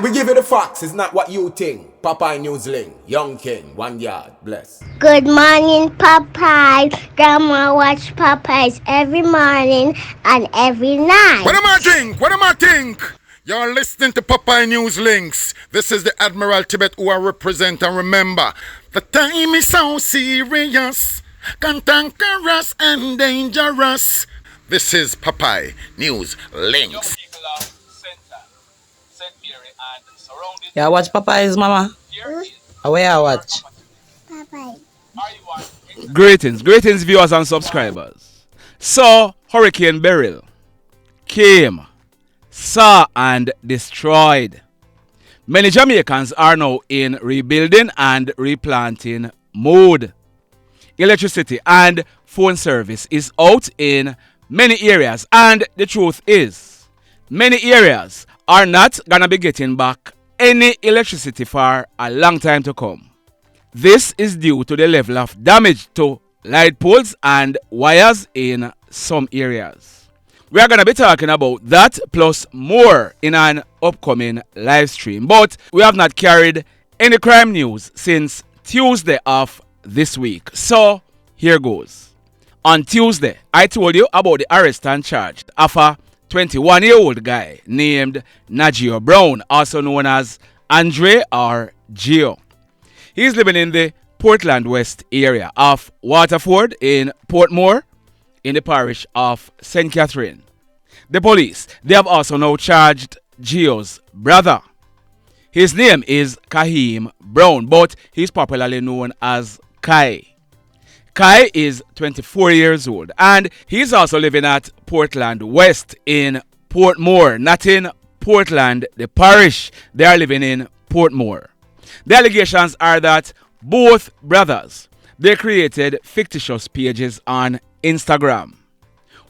We give you the facts, it's not what you think. Popeye Newsling, Young King, 1 yard, bless. Good morning, Popeye. Grandma watch Popeyes every morning and every night. What am I think? What am I think? You're listening to Popeye News Links. This is the Admiral Tibet who I represent, and remember, the time is so serious, cantankerous and dangerous. This is Popeye News Links. Yeah, watch Popeyes, mama. Where I watch? Popeye. Greetings, viewers and subscribers. So, Hurricane Beryl came, saw and destroyed. Many Jamaicans are now in rebuilding and replanting mode. Electricity and phone service is out in many areas, and the truth is, many areas are not gonna be getting back any electricity for a long time to come. This is due to the level of damage to light poles and wires in some areas. We are going to be talking about that plus more in an upcoming live stream. But we have not carried any crime news since Tuesday of this week. So here goes. On Tuesday, I told you about the arrest and charge of a 21-year-old guy named Najio Brown, also known as Andre or Gio. He's living in the Portland West area of Waterford in Portmore in the parish of St. Catherine. The police, they have also now charged Gio's brother. His name is Kaheime Brown, but he's popularly known as Kai. Kai is 24 years old and he's also living at Portland West in Portmore, not in Portland, the parish. They are living in Portmore. The allegations are that both brothers, they created fictitious pages on Instagram.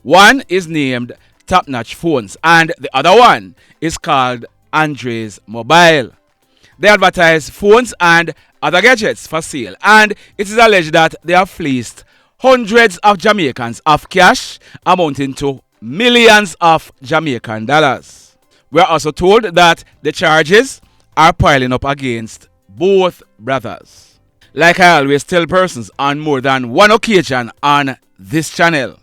One is named Top Notch Phones and the other one is called Andre's Mobile. They advertise phones and other gadgets for sale, and it is alleged that they have fleeced hundreds of Jamaicans of cash amounting to millions of Jamaican dollars. We are also told that the charges are piling up against both brothers. Like I always tell persons on more than one occasion on this channel,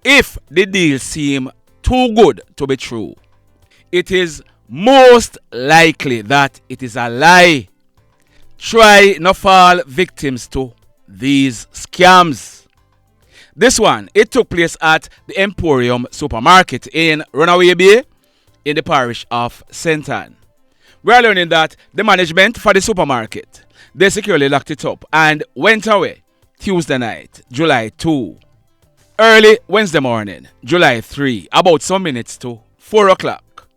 if the deal seem too good to be true, it is most likely that it is a lie. Try not fall victims to these scams. This one, it took place at the Emporium supermarket in Runaway Bay in the parish of St. Ann. We are learning that the management for the supermarket, they securely locked it up and went away Tuesday night, July 2. Early Wednesday morning, July 3, about some minutes to 4 o'clock.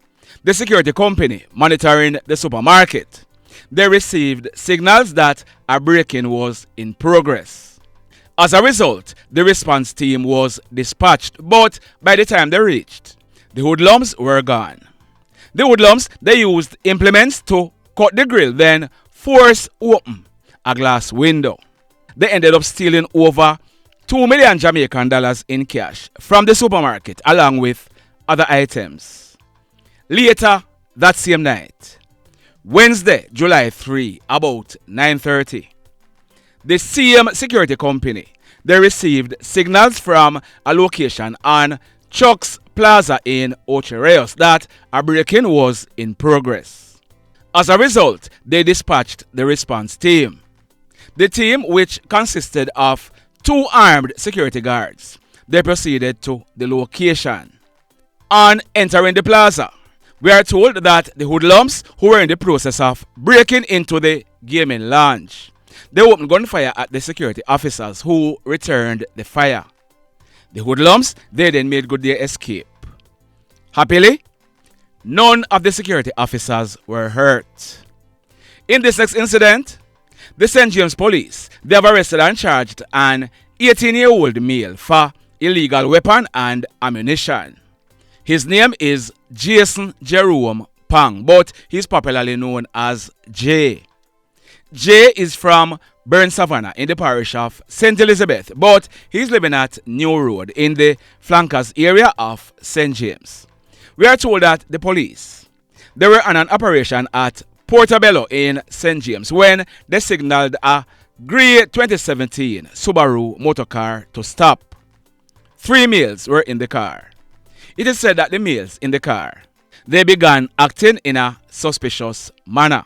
The security company monitoring the supermarket, they received signals that a break-in was in progress. As a result, the response team was dispatched, but by the time they reached, the hoodlums were gone. The hoodlums, they used implements to cut the grill, then force open a glass window. They ended up stealing over 2 million Jamaican dollars in cash from the supermarket along with other items. Later that same night, Wednesday, July 3, about 9:30, the same security company, they received signals from a location on Chuck's Plaza in Okero that a break-in was in progress. As a result, they dispatched the response team. The team, which consisted of 2 armed security guards, they proceeded to the location. On entering the plaza, we are told that the hoodlums who were in the process of breaking into the gaming lounge, they opened gunfire at the security officers who returned the fire. The hoodlums, they then made good their escape. Happily, none of the security officers were hurt. In this next incident, the St. James police, they have arrested and charged an 18-year-old male for illegal weapon and ammunition. His name is Jerome Phang, but he's popularly known as J. J is from Burn Savannah in the parish of St. Elizabeth, but he's living at New Road in the flankers area of St. James. We are told that the police, They were on an operation at Portobello in St. James when they signaled a grey 2017 Subaru motorcar to stop. 3 males were in the car. It is said that the males in the car, they began acting in a suspicious manner.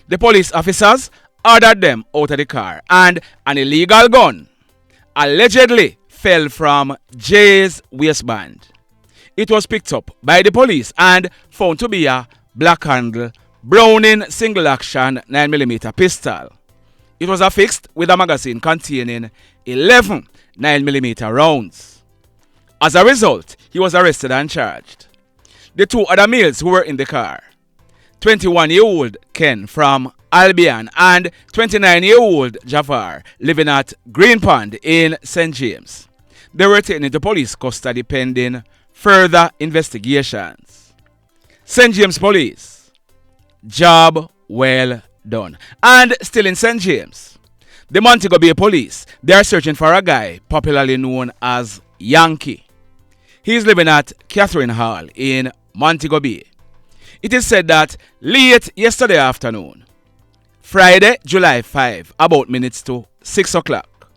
The police officers ordered them out of the car, and an illegal gun allegedly fell from Jay's waistband. It was picked up by the police and found to be a black handle Browning single action 9mm pistol. It was affixed with a magazine containing 11 9mm rounds. As a result, he was arrested and charged. The 2 other males who were in the car, 21-year-old Ken from Albion and 29-year-old Jafar living at Green Pond in St. James, they were taken into police custody pending further investigations. St. James Police, job well done. And still in St. James, the Montego Bay Police, they are searching for a guy popularly known as Yankee. He is living at Catherine Hall in Montego Bay. It is said that late yesterday afternoon, Friday, July 5, about minutes to 6 o'clock,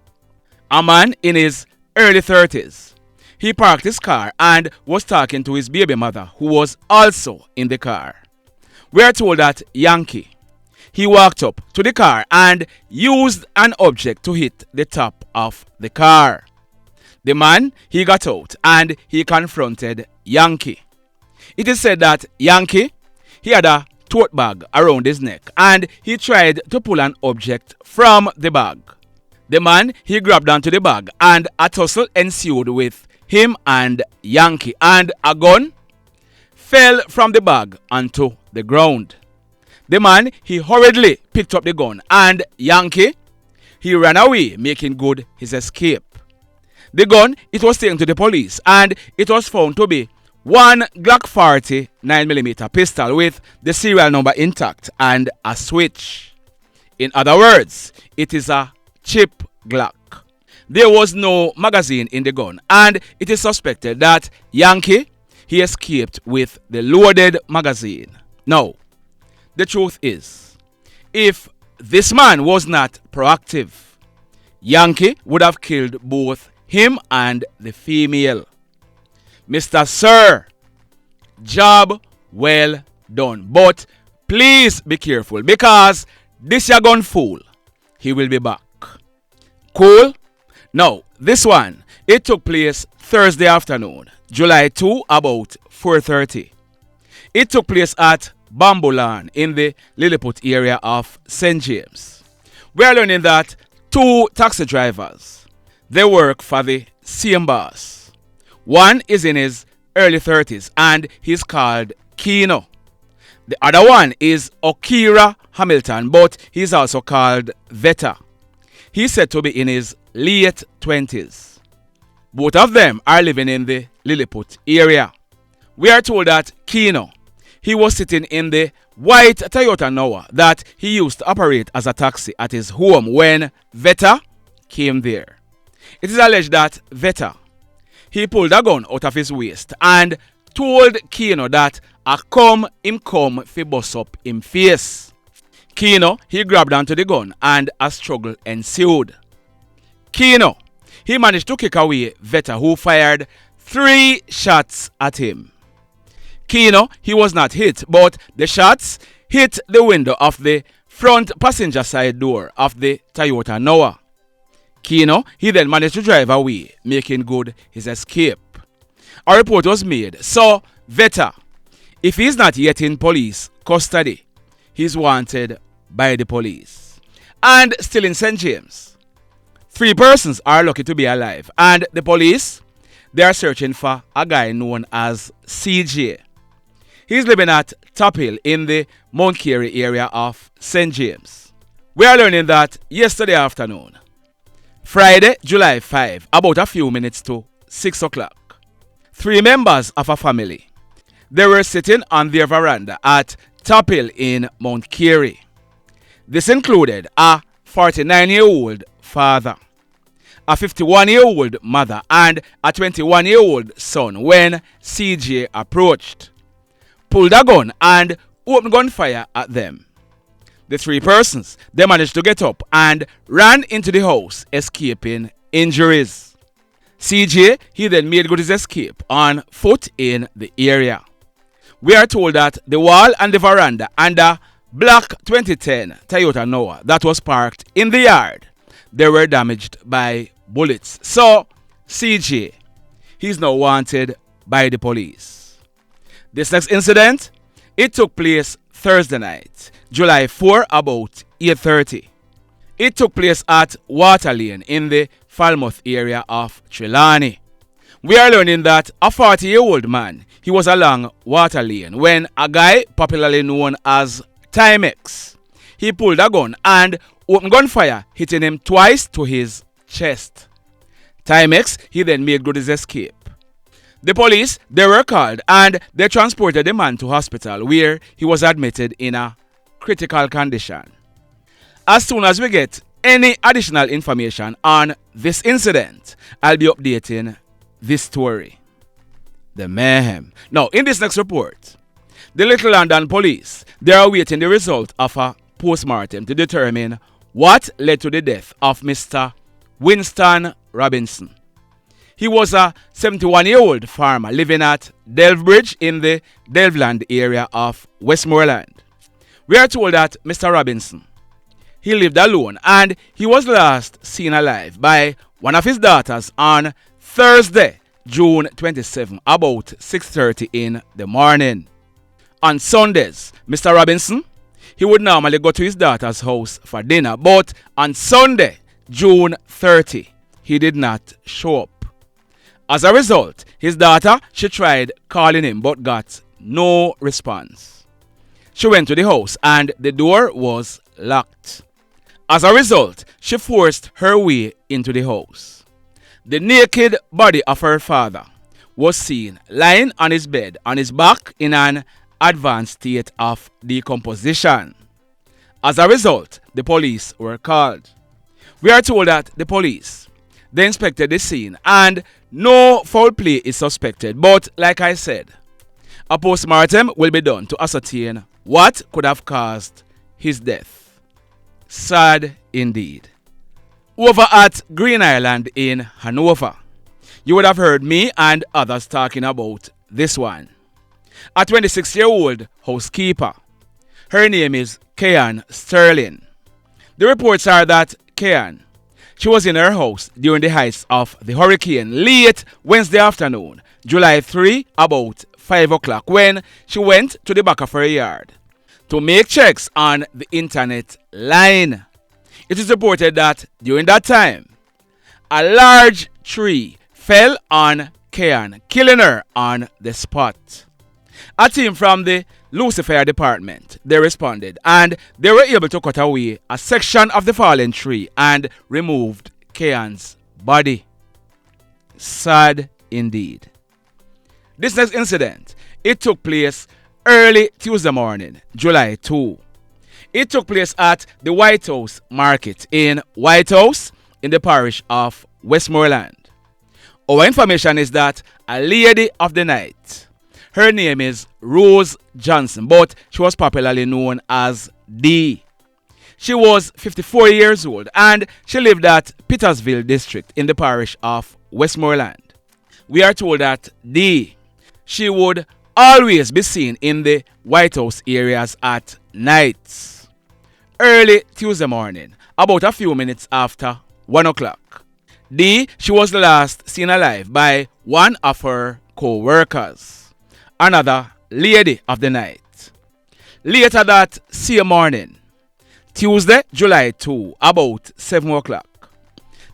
a man in his early 30s, he parked his car and was talking to his baby mother, who was also in the car. We are told that Yankee, he walked up to the car and used an object to hit the top of the car. The man, he got out and he confronted Yankee. It is said that Yankee, he had a tote bag around his neck and he tried to pull an object from the bag. The man, he grabbed onto the bag and a tussle ensued with him and Yankee, and a gun fell from the bag onto the ground. The man, he hurriedly picked up the gun and Yankee, he ran away, making good his escape. The gun, it was taken to the police and it was found to be one Glock 40 9mm pistol with the serial number intact and a switch. In other words, it is a cheap Glock. There was no magazine in the gun and it is suspected that Yankee, he escaped with the loaded magazine. Now, the truth is, if this man was not proactive, Yankee would have killed both him and the female. Mr. Sir, job well done. But please be careful because this your gun fool, he will be back. Cool? Now, this one, it took place Thursday afternoon, July 2, about 4:30. It took place at Bambulan in the Lilliput area of St. James. We are learning that 2 taxi drivers, they work for the same boss. One is in his early 30s and he's called Kino. The other one is Okero Hamilton, but he's also called Vetta. He's said to be in his late 20s. Both of them are living in the Lilliput area. We are told that Kino, he was sitting in the white Toyota Noah that he used to operate as a taxi at his home when Vetta came there. It is alleged that Vetta, he pulled a gun out of his waist and told Kino that a him come fi bust up him face. Kino, he grabbed onto the gun and a struggle ensued. Kino, he managed to kick away Vetta, who fired 3 shots at him. Kino, he was not hit, but the shots hit the window of the front passenger side door of the Toyota Noah. Kino, he then managed to drive away, making good his escape. A report was made, so Vetta, if he is not yet in police custody, he is wanted by the police. And still in St. James, 3 persons are lucky to be alive, and the police, they are searching for a guy known as CJ. He's living at Top Hill in the Mount Carey area of St. James. We are learning that yesterday afternoon, Friday, July 5, about a few minutes to 6 o'clock, 3 members of a family, they were sitting on their veranda at Top Hill in Mount Carey. This included a 49-year-old father, a 51-year-old mother, and a 21-year-old son when CJ approached. pulled a gun and opened gunfire at them. The three persons, they managed to get up and ran into the house, escaping injuries. CJ, he then made good his escape on foot in the area. We are told that the wall and the veranda and a black 2010 Toyota Noah that was parked in the yard, they were damaged by bullets. So, CJ, he's now wanted by the police. This next incident, it took place Thursday night, July 4, about 8:30. It took place at Water Lane in the Falmouth area of Trelawney. We are learning that a 40-year-old man, he was along Water Lane when a guy popularly known as Timex, he pulled a gun and opened gunfire, hitting him twice to his chest. Timex, he then made good his escape. The police, they were called and they transported the man to hospital where he was admitted in a critical condition. As soon as we get any additional information on this incident, I'll be updating this story. The mayhem. Now, in this next report, the Little London police, they are awaiting the result of a post-mortem to determine what led to the death of Mr. Winston Robinson. He was a 71-year-old farmer living at Delvebridge in the Delvland area of Westmoreland. We are told that Mr. Robinson, he lived alone and he was last seen alive by one of his daughters on Thursday, June 27, about 6:30 in the morning. On Sundays, Mr. Robinson, he would normally go to his daughter's house for dinner, but on Sunday, June 30, he did not show up. As a result, his daughter, she tried calling him but got no response. She went to the house and the door was locked. As a result, she forced her way into the house. The naked body of her father was seen lying on his bed on his back in an advanced state of decomposition. As a result, the police were called. We are told that the police, they inspected the scene and no foul play is suspected, but like I said, a post-mortem will be done to ascertain what could have caused his death. Sad indeed. Over at Green Island in Hanover, you would have heard me and others talking about this one. A 26-year-old housekeeper, her name is Kean Sterling. The reports are that Kean, she was in her house during the height of the hurricane late Wednesday afternoon, July 3, about 5 o'clock, when she went to the back of her yard to make checks on the internet line. It is reported that during that time, a large tree fell on Kean, killing her on the spot. A team from the Lucifer department, they responded and they were able to cut away a section of the fallen tree and removed Kean's body. Sad indeed. This next incident, it took place early Tuesday morning, July 2. It took place at the Whitehouse market in Whitehouse in the parish of Westmoreland. Our information is that a lady of the night, her name is Rose Johnson, but she was popularly known as D. She was 54 years old and she lived at Petersville district in the parish of Westmoreland. We are told that D, she would always be seen in the Whitehouse areas at nights. Early Tuesday morning, about a few minutes after 1 o'clock, D, she was last seen alive by one of her co-workers, another lady of the night. Later that same morning, Tuesday, July 2, about 7 o'clock,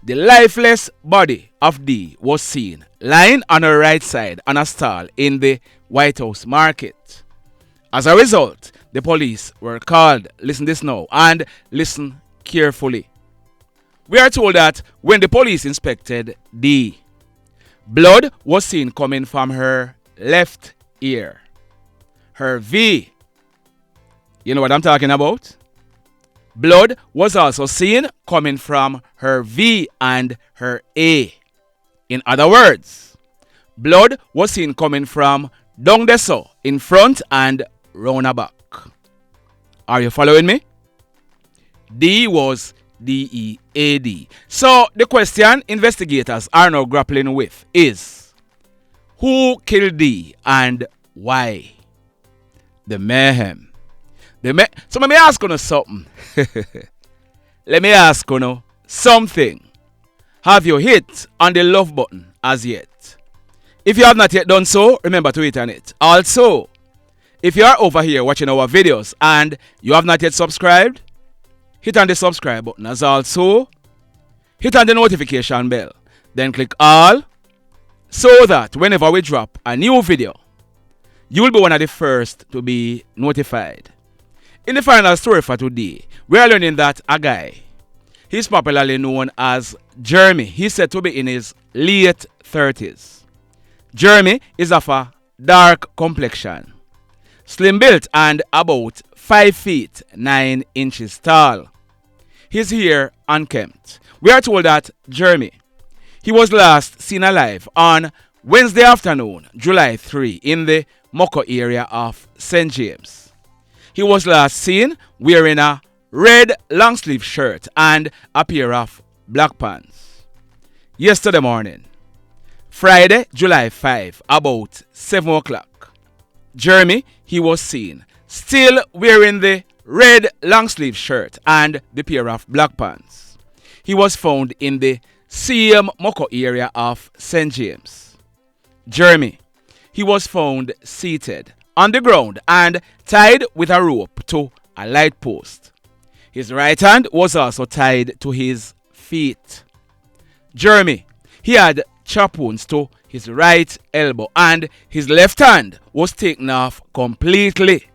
the lifeless body of D was seen lying on her right side on a stall in the Whitehouse market. As a result, the police were called. Listen this now and listen carefully. We are told that when the police inspected D, blood was seen coming from her left ear. Her V, you know what I'm talking about? Blood was also seen coming from her V and her A. In other words, blood was seen coming from Down there so, in front and round back. Are you following me? D was DEAD. So the question investigators are now grappling with is, who killed D and why? The mayhem. So let me ask you something. Let me ask you something. Have you hit on the love button as yet? If you have not yet done so, remember to hit on it. Also, if you are over here watching our videos and you have not yet subscribed, hit on the subscribe button. As also, hit on the notification bell. Then click all so that whenever we drop a new video, you will be one of the first to be notified. In the final story for today, we are learning that a guy, he's popularly known as Jeremy. He's said to be in his late 30s. Jeremy is of a dark complexion, slim built and about 5 feet 9 inches tall. His hair unkempt. We are told that Jeremy, he was last seen alive on Wednesday afternoon, July 3, in the Moko area of St. James. He was last seen wearing a red long sleeve shirt and a pair of black pants. Yesterday morning, Friday, July 5, about 7 o'clock, Jeremy, he was seen still wearing the red long sleeve shirt and the pair of black pants. He was found in the same Moko area of St. James. Jeremy, he was found seated on the ground and tied with a rope to a light post. His right hand was also tied to his feet. Jeremy, he had chop wounds to his right elbow and his left hand was taken off completely.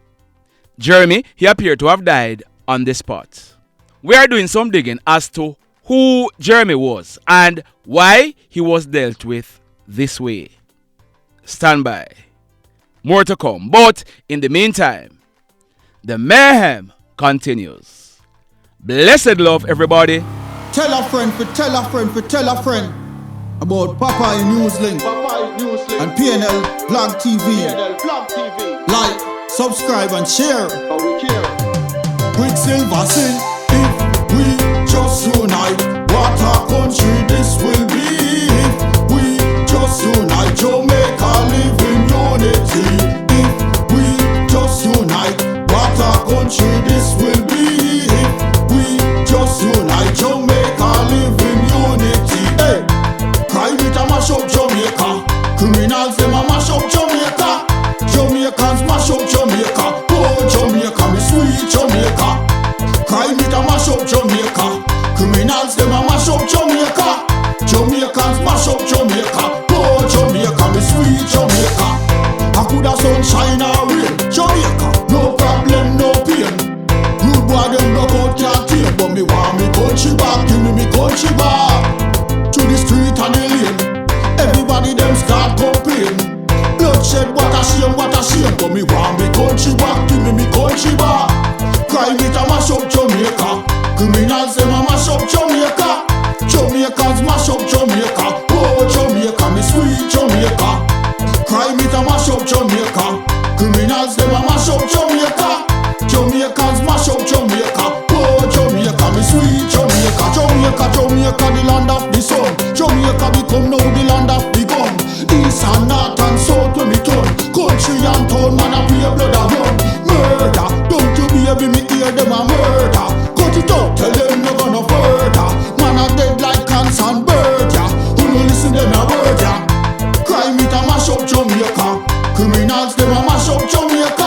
Jeremy, he appeared to have died on the spot. We are doing some digging as to who Jeremy was and why he was dealt with this way. Stand by. More to come. But in the meantime, the mayhem continues. Blessed love, everybody. Tell a friend for tell a friend for tell a friend about Popeye Newslink and PNL Blog TV. Like, subscribe and share. Quicksilver sing, if we just unite, what a country this will be. If we just unite, Jamaica live in unity. If we just unite, what a country this will be. If we just unite, Jamaica live in unity. Hey, crime it a mash up Jamaica. Criminals them a mash up Jamaica. Jamaicans mash up Jamaica. Oh Jamaica, me sweet Jamaica. Crime it a mash up Jamaica. Criminals them a mash up Jamaica. Jamaicans mash up Jamaica. Oh Jamaica, me sweet Jamaica. I coulda sunshine or rain. Jamaica, no problem, no pain. Rude boy them knock out can't tame, but me want me country back. Give me country back. To the street and the lane, everybody them start complain. Bloodshed, what a shame, but me want me country back. Give me country back. Crime it a mash up Jamaica. Criminals them a mash up Jamaica. Jamaicans mash up Jamaica. Oh Jamaica, me sweet Jamaica. Crime it a mash up Jamaica. Criminals them a mash up Jamaica. Jamaicans mash up Jamaica. Oh Jamaica, me sweet Jamaica. Jamaica, Jamaica, the land of the sun. Jamaica become now the land of the gun. East and north and south when me turn. Country and town, man a pay blood a run. Murder, don't you baby me hear them a murder. Cut it out, tell them no gonna further. Man a dead like cans and bird, yeah. Who no listen them a word, yeah. Crime it a mash up Jamaica. Criminals them a mash up Jamaica.